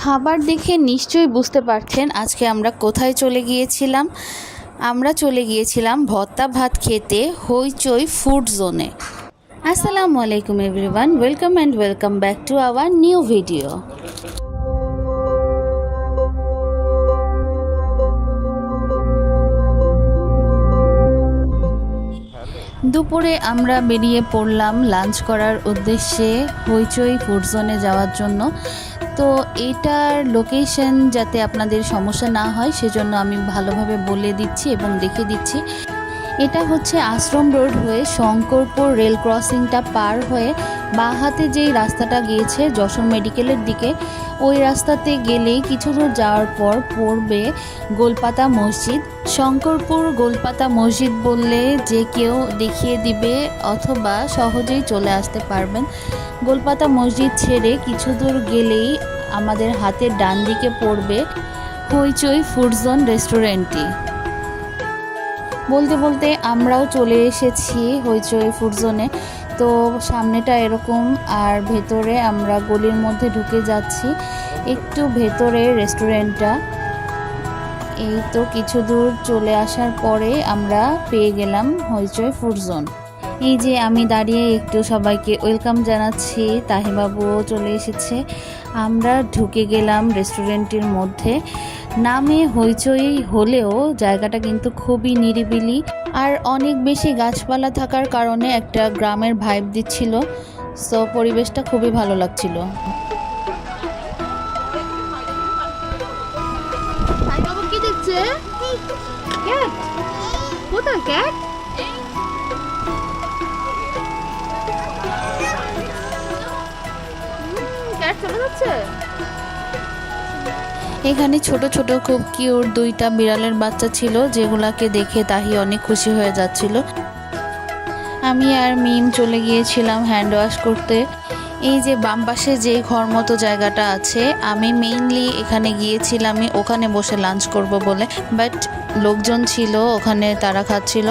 খাবার দেখে নিশ্চয়ই বুঝতে পারছেন আজকে আমরা কোথায় চলে গিয়েছিলাম। আমরা চলে গিয়েছিলাম ভর্তা ভাত খেতে হইচই ফুড জোনে। আসসালামু আলাইকুম everyone, welcome back to our new video. দুপুরে আমরা বেরিয়ে পড়লাম লাঞ্চ করার উদ্দেশ্যে হইচই ফুড জোনে যাওয়ার জন্য। তো এটার লোকেশন যাতে আপনাদের সমস্যা না হয় সেজন্য আমি ভালোভাবে বলে দিচ্ছি এবং দেখে দিচ্ছি। এটা হচ্ছে আশ্রম রোড হয়ে শঙ্করপুর রেল ক্রসিংটা পার হয়ে বাঁ হাতে যেই রাস্তাটা গিয়েছে যশোর মেডিকেলের দিকে, ওই রাস্তাতে গেলেই কিছু দূর যাওয়ার পর পড়বে গোলপাতা মসজিদ। শঙ্করপুর গোলপাতা মসজিদ বললে যে কেউ দেখিয়ে দিবে অথবা সহজেই চলে আসতে পারবেন। গোলপাতা মসজিদ ছেড়ে কিছু দূর গেলেই আমাদের হাতের ডান দিকে পড়বে হইচই ফুড জোন রেস্টুরেন্টটি। বলতে বলতে আমরাও চলে এসেছি হইচই ফুড জোনে। তো সামনেটা এরকম, আর ভেতরে আমরা গলির মধ্যে ঢুকে যাচ্ছি। একটু ভেতরে রেস্টুরেন্টটা, এই তো কিছু দূর চলে আসার পরে আমরা পেয়ে গেলাম হইচই ফুড জোন। এই যে আমি দাঁড়িয়ে একটু সবাইকে ওয়েলকাম জানাচ্ছি, তাহিবাবুও চলে এসেছে। আমরা ঢুকে গেলাম রেস্টুরেন্টের মধ্যে। নামে হইচই হলেও জায়গাটা কিন্তু খুবই নিরিবিলি, আর অনেক বেশি গাছপালা থাকার কারণে একটা গ্রামের ভাইব দিচ্ছিল। সো পরিবেশটা খুবই ভালো লাগছিল। কি দিচ্ছে? ক্যাট? কোথায় ক্যাট? ক্যাট চলে যাচ্ছে। এখানে ছোট ছোট খুব কিউট দুইটা বিড়ালের বাচ্চা ছিল, যেগুলাকে দেখে তাহি অনেক খুশি হয়ে যাচ্ছিল। আমি আর মিম চলে গিয়েছিলাম হ্যান্ড ওয়াশ করতে। এই যে বাম পাশে যে ঘর মতো জায়গাটা আছে, আমি মেইনলি এখানে গিয়েছিলাম ওখানে বসে লাঞ্চ করব বলে, বাট লোকজন ছিল ওখানে, তারা খাচ্ছিল।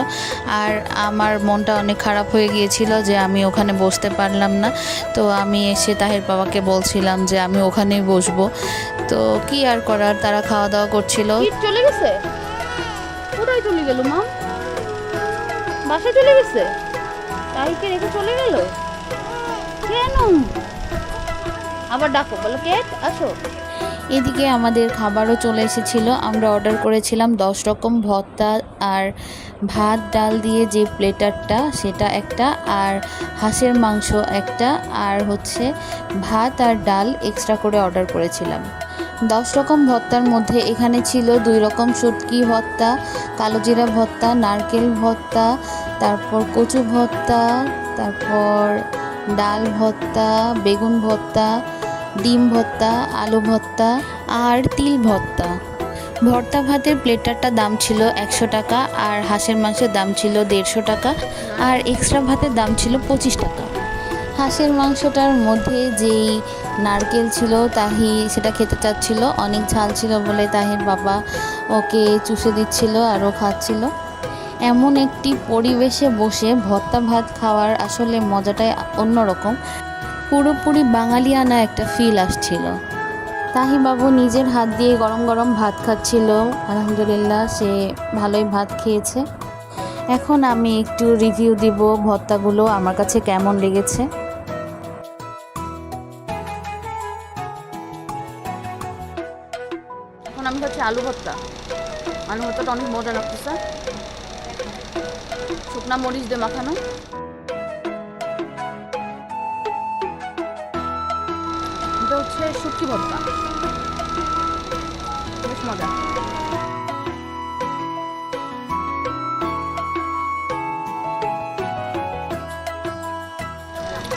আর আমার মনটা অনেক খারাপ হয়ে গিয়েছিল যে আমি ওখানে বসতে পারলাম না। তো আমি এসে তাহের বাবাকে বলছিলাম যে আমি ওখানেই বসবো। তো কি আর করার, তারা খাওয়া দাওয়া করছিল। চলে গেছে? কোথায় চলে গেল মা? বাসায় চলে গেছে? তাইকে রেখে চলে গেল কেন? আবার ডাকো, বলো ক্যাট আসো। এদিকে আমাদের খাবারও চলে এসেছিল। আমরা অর্ডার করেছিলাম 10 রকম ভর্তা আর ভাত ডাল দিয়ে যে প্লেটারটা সেটা একটা, আর হাঁসের মাংস একটা, আর হচ্ছে ভাত আর ডাল এক্সট্রা করে অর্ডার করেছিলাম। 10 রকম ভর্তার মধ্যে এখানে ছিল 2 রকম শুটকি ভর্তা, কালোজিরা ভর্তা, নারকেল ভর্তা, তারপর কচু ভর্তা, তারপর ডাল ভর্তা, বেগুন ভর্তা, ডিম ভর্তা, আলু ভর্তা আর তিল ভর্তা। ভর্তা ভাতের প্লেটারটার দাম ছিল 100 টাকা, আর হাঁসের মাংসের দাম ছিল 150 টাকা, আর এক্সট্রা ভাতের দাম ছিল 25 টাকা। হাঁসের মাংসটার মধ্যে যেই নারকেল ছিল তাহি সেটা খেতে চাচ্ছিল, অনেক ঝাল ছিল বলে তাহির বাবা ওকে চুষে দিচ্ছিল আর ও খাচ্ছিল। এমন একটি পরিবেশে বসে ভর্তা ভাত খাওয়ার আসলে মজাটাই অন্যরকম, পুরোপুরি বাঙালিয়ানা একটা ফিল আসছিল। তাহি বাবু নিজের হাত দিয়ে গরম গরম ভাত খাচ্ছিল। আলহামদুলিল্লাহ, সে ভালোই ভাত খেয়েছে। এখন আমি একটু রিভিউ দিব ভর্তাগুলো আমার কাছে কেমন লেগেছে। এখন আমি খাচ্ছি আলু ভর্তা। আলু ভর্তাটা অনেক মজা লাগতেছে, শুকনা মরিচ দিয়ে মাখানো। এটা হচ্ছে শুটকি ভর্তা, বেশ মজা।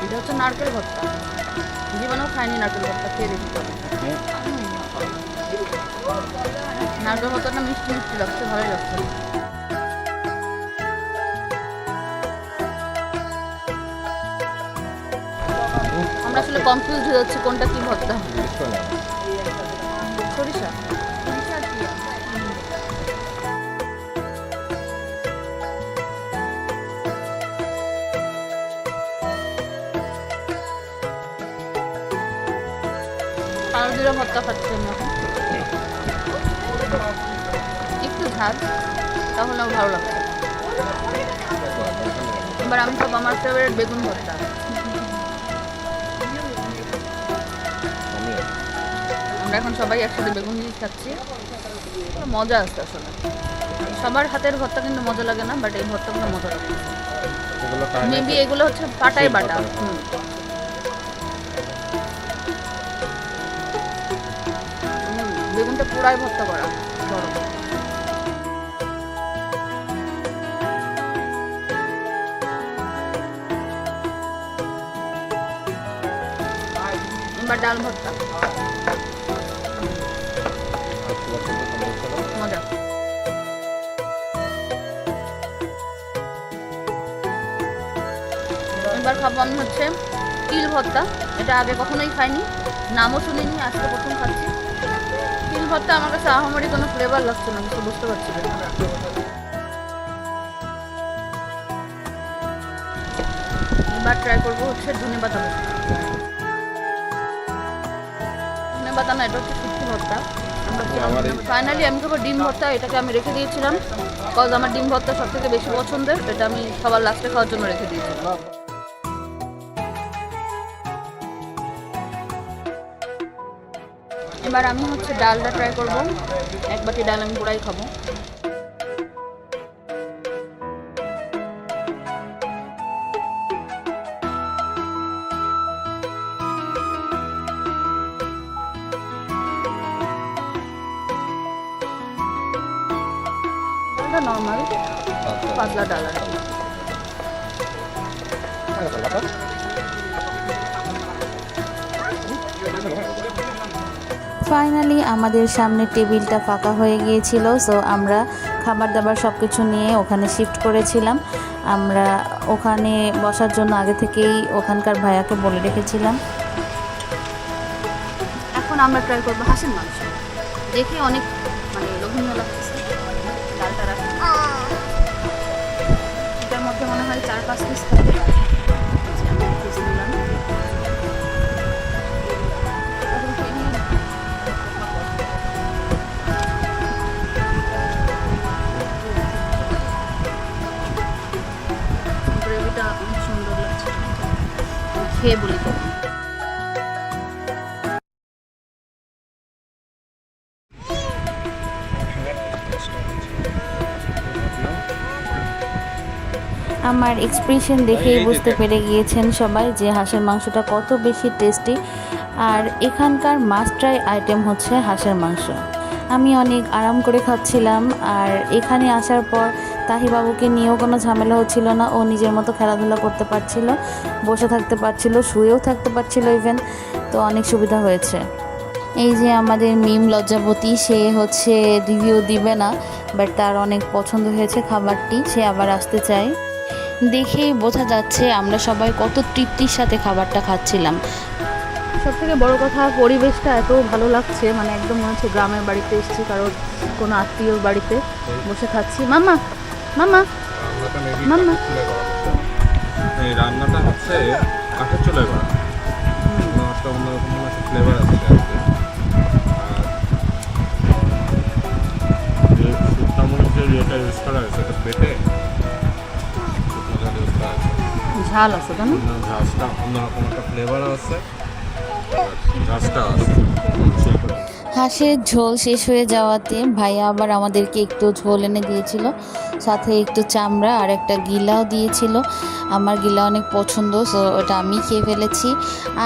এটা হচ্ছে নারকেল ভর্তা, জীবনেও খাইনি নারকেল ভর্তা, খেয়ে দেখি তো। নারকেল ভর্তাটা মিষ্টি মিষ্টি লাগছে, ভালোই লাগছে। আমরা আসলে কনফিউজ হয়ে যাচ্ছি কোনটা কি ভর্তা। সরিষা কালো জিরা জিরা ভর্তা খাচ্ছি আমি এখন। একটু ঝাল, তাহলে আমার ভালো লাগছে। এবার আমি খাবো আমার ফেভারিট বেগুন ভর্তা। আমরা এখন সবাই একসাথে বেগুন দিয়ে খাচ্ছি, মজা আসছে আসলে। সবার হাতের ভর্তা কিন্তু মজা লাগে না, বাট এই ভর্তাগুলো মজা লাগে। মেবি এগুলো হচ্ছে পাটায় বাটা। বেগুনটা পুরাই ভর্তা করা। এবার ডাল ভর্তা, মজা। এবার খাবো আমি হচ্ছে তিল ভর্তা। এটা আগে কখনোই খাইনি, নামও শুনিনি, আজকে প্রথম খাচ্ছি। তিল ভর্তা আমার কাছে আহামরি কোনো ফ্লেভার লাগছে না, কিছু বুঝতে পারছি না। এবার ট্রাই করবো হচ্ছে ধনেপাতা ভর্তা। ধনেপাতা না, এটা হচ্ছে শুটকি ভর্তা। ফাইনালি আমি খাবো ডিম ভর্তা। এটাকে আমি রেখে দিয়েছিলাম, বিকজ আমার ডিম ভর্তা সব থেকে বেশি পছন্দের। এটা আমি খাবার লাস্টে খাওয়ার জন্য রেখে দিয়েছিলাম। এবার আমি হচ্ছে ডালটা ট্রাই করব। এক বাটি ডাল আমি পুরাই খাবো। নর্মাল পাতলা ডাল আর কি। ফাইনালি আমাদের সামনে টেবিলটা ফাঁকা হয়ে গিয়েছিল, সো আমরা খাবার দাবার সব কিছু নিয়ে ওখানে শিফট করেছিলাম। আমরা ওখানে বসার জন্য আগে থেকেই ওখানকার ভাইয়াকে বলে রেখেছিলাম। এখন আমরা ট্রাই করবো হাঁসের মাংস। দেখে অনেক লোভনীয় লাগতেছে। ডালটা রাখি, এটার মধ্যে মনে হয় 4-5 পিস থাকবে। গ্রেভিটা অনেক সুন্দর লাগছে, খেয়ে বলি তো। আমার এক্সপ্রেশন দেখেই বুঝতে পেরে গিয়েছেন সবাই যে হাঁসের মাংসটা কত বেশি টেস্টি। আর এখানকার মাস্ট ট্রাই আইটেম হচ্ছে হাঁসের মাংস। আমি অনেক আরাম করে খাচ্ছিলাম। আর এখানে আসার পর তাহিবাবুকে নিয়েও কোনো ঝামেলা হচ্ছিল না। ও নিজের মতো খেলাধুলা করতে পারছিল, বসে থাকতে পারছিল, শুয়েও থাকতে পারছিল ইভেন। তো অনেক সুবিধা হয়েছে। এই যে আমাদের মিম লজ্জাবতী, সে হচ্ছে রিভিউ দিবে না, বাট তার অনেক পছন্দ হয়েছে খাবারটি, সে আবার আসতে চায়। দেখেই বোঝা যাচ্ছে আমরা সবাই কত তৃপ্তির সাথে খাবারটা খাচ্ছিলাম। সব থেকে বড় কথা, পরিবেশটা এত ভালো লাগছে, একদম মনে হচ্ছে গ্রামের বাড়িতে এসেছি, কারোর কোনো আত্মীয়র বাড়িতে বসে খাচ্ছি। মাম্মা মাম্মা মাম্মা, এই রান্নাটা হচ্ছে কাঠের চুলায় করা, একটা অন্যরকম একটা ফ্লেভার আছে। আর যে শুকনা মরিচের ইয়েটা ইউজ করা হয়েছে, এটা বেটে ঝাল আছে, তাই না? ঝাঁসটা অন্যরকম একটা ফ্লেভার আছে, ঝাঁসটা আছে। হাঁসের ঝোল শেষ হয়ে যাওয়াতে ভাইয়া আবার আমাদেরকে একটু ঝোল এনে দিয়েছিল, সাথে একটু চামড়া আর একটা গিলাও দিয়েছিল। আমার গিলা অনেক পছন্দ, সো ওটা আমি খেয়ে ফেলেছি।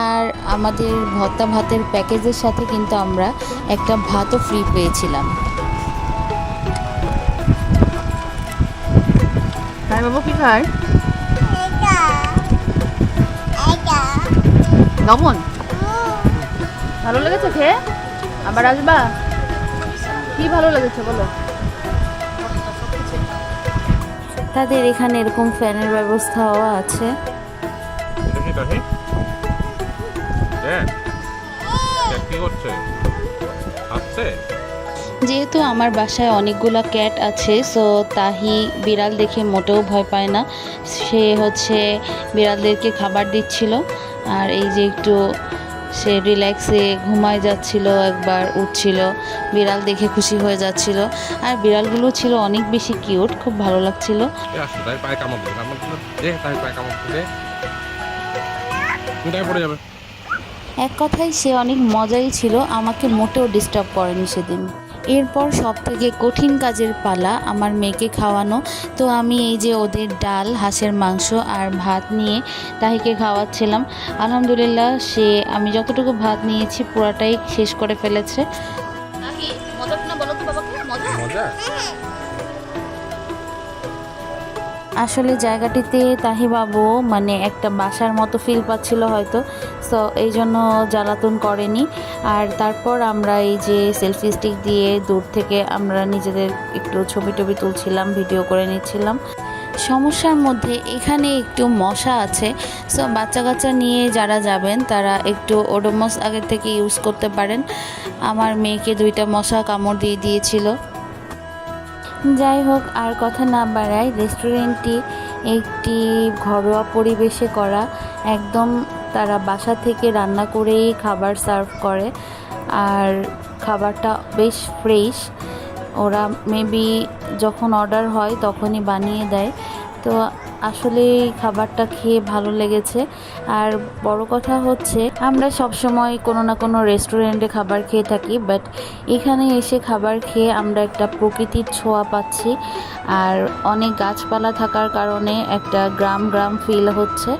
আর আমাদের ভর্তা ভাতের প্যাকেজের সাথে কিন্তু আমরা একটা ভাতও ফ্রি পেয়েছিলাম। ভাই বাবু কি খায়? লবণ ভালো লেগেছে খেয়ে? আবার আসবা? কি ভালো লেগেছে বলো? তাদের এখানে এরকম ফ্যানের ব্যবস্থাও আছে। যেহেতু আমার বাসায় অনেকগুলো ক্যাট আছে, সো তাহি বিড়াল দেখে মোটেও ভয় পায় না। সে হচ্ছে বিড়ালদেরকে খাবার দিচ্ছিল। আর এই যে একটু সে রিল্যাক্সে ঘুমায় যাচ্ছিল, একবার উঠছিল, বিড়াল দেখে খুশি হয়ে যাচ্ছিল। আর বিড়ালগুলো ছিল অনেক বেশি কিউট, খুব ভালো লাগছিল। আসো তাই পায়ে কামড় দে তাই পায়ে কামড় দে, কোথায় পড়ে যাবে। এক কথায় সে অনেক মজাই ছিল, আমাকে মোটেও ডিস্টার্ব করেনি সেদিন। এরপর সব থেকে কঠিন কাজের পালা আমার মেয়েকে খাওয়ানো। তো আমি এই যে ওদের ডাল, হাঁসের মাংস আর ভাত নিয়ে তাহিকে খাওয়াচ্ছিলাম। আলহামদুলিল্লাহ সে, আমি যতটুকু ভাত নিয়েছি পুরাটাই শেষ করে ফেলেছে। নাকি মজা না বলো তো বাবাকে, মজা মজা আসলে জায়গাটিতে তাহিবাবু মানে একটা বাসার মতো ফিল পাচ্ছিল হয়তো, সো এই জন্য জ্বালাতন করেনি। আর তারপর আমরা এই যে সেলফি স্টিক দিয়ে দূর থেকে আমরা নিজেদের একটু ছবি টবি তুলছিলাম, ভিডিও করে নিচ্ছিলাম। সমস্যার মধ্যে এখানে একটু মশা আছে, সো বাচ্চা কাচ্চা নিয়ে যারা যাবেন তারা একটু ওডোমস আগে থেকে ইউজ করতে পারেন। আমার মেয়েকে 2টা মশা কামড় দিয়ে দিয়েছিল। যাই হোক, আর কথা না বাড়াই, রেস্টুরেন্টটি একটি ঘরোয়া পরিবেশে করা, একদম তারা বাসা থেকে রান্না করেই খাবার সার্ভ করে। আর খাবারটা বেশ ফ্রেশ, ওরা মেবি যখন অর্ডার হয় তখনই বানিয়ে দেয়। তো আসলে খাবারটা খেয়ে ভালো লেগেছে। আর বড় কথা হচ্ছে, আমরা সবসময় কোনো না কোনো রেস্টুরেন্টে খাবার খেয়ে থাকি, বাট এখানে এসে খাবার খেয়ে আমরা একটা প্রকৃতির ছোঁয়া পাচ্ছি। আর অনেক গাছপালা থাকার কারণে একটা গ্রাম গ্রাম ফিল হচ্ছে।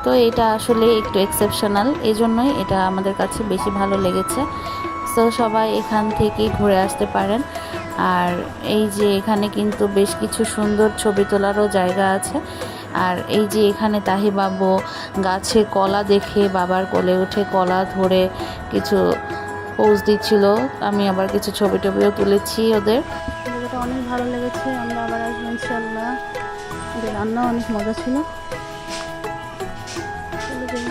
তো এটা আসলে একটু এক্সেপশনাল, এজন্যই এটা আমাদের কাছে বেশি ভালো লেগেছে। তো সবাই এখান থেকে ঘুরে আসতে পারেন। আর এই যে এখানে কিন্তু বেশ কিছু সুন্দর ছবি তোলারও জায়গা আছে। আর এই যে এখানে তাহিবাবু গাছে কলা দেখে বাবার কোলে উঠে কলা ধরে কিছু পোজ দিচ্ছিল, আমি আবার কিছু ছবি টবিও তুলেছি ওদের। জায়গাটা অনেক ভালো লেগেছে, আমরা আবার আসবো ইনশাল্লাহ। ওদের রান্না অনেক মজা ছিল। চলে যাই।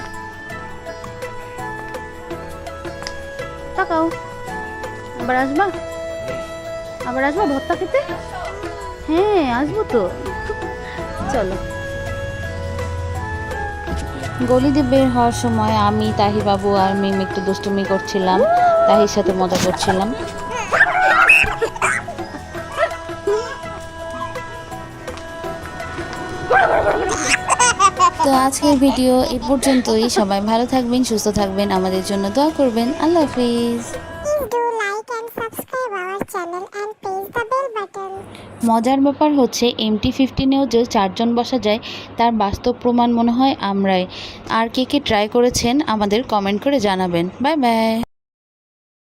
তাকাও, আবার আসবা? আবার আসবা ভর্তা খেতে? হ্যাঁ আসবো তো, চলো। গলি দিয়ে বের হওয়ার সময় আমি, তাহিবাবু আর মিম একটু দুষ্টুমি করছিলাম, তাহির সাথে মজা করছিলাম। তো আজকের ভিডিও এ পর্যন্তই। সবাই ভালো থাকবেন, সুস্থ থাকবেন, আমাদের জন্য দোয়া করবেন। আল্লাহ হাফিজ। Do like and subscribe our channel and press the bell button. মজার ব্যাপার হচ্ছে MT-15-এও যে 4 জন বসা যায় তার বাস্তব প্রমাণ মনে হয় আমরাই। আর কে কে ট্রাই করেছেন আমাদের কমেন্ট করে জানাবেন। Bye bye.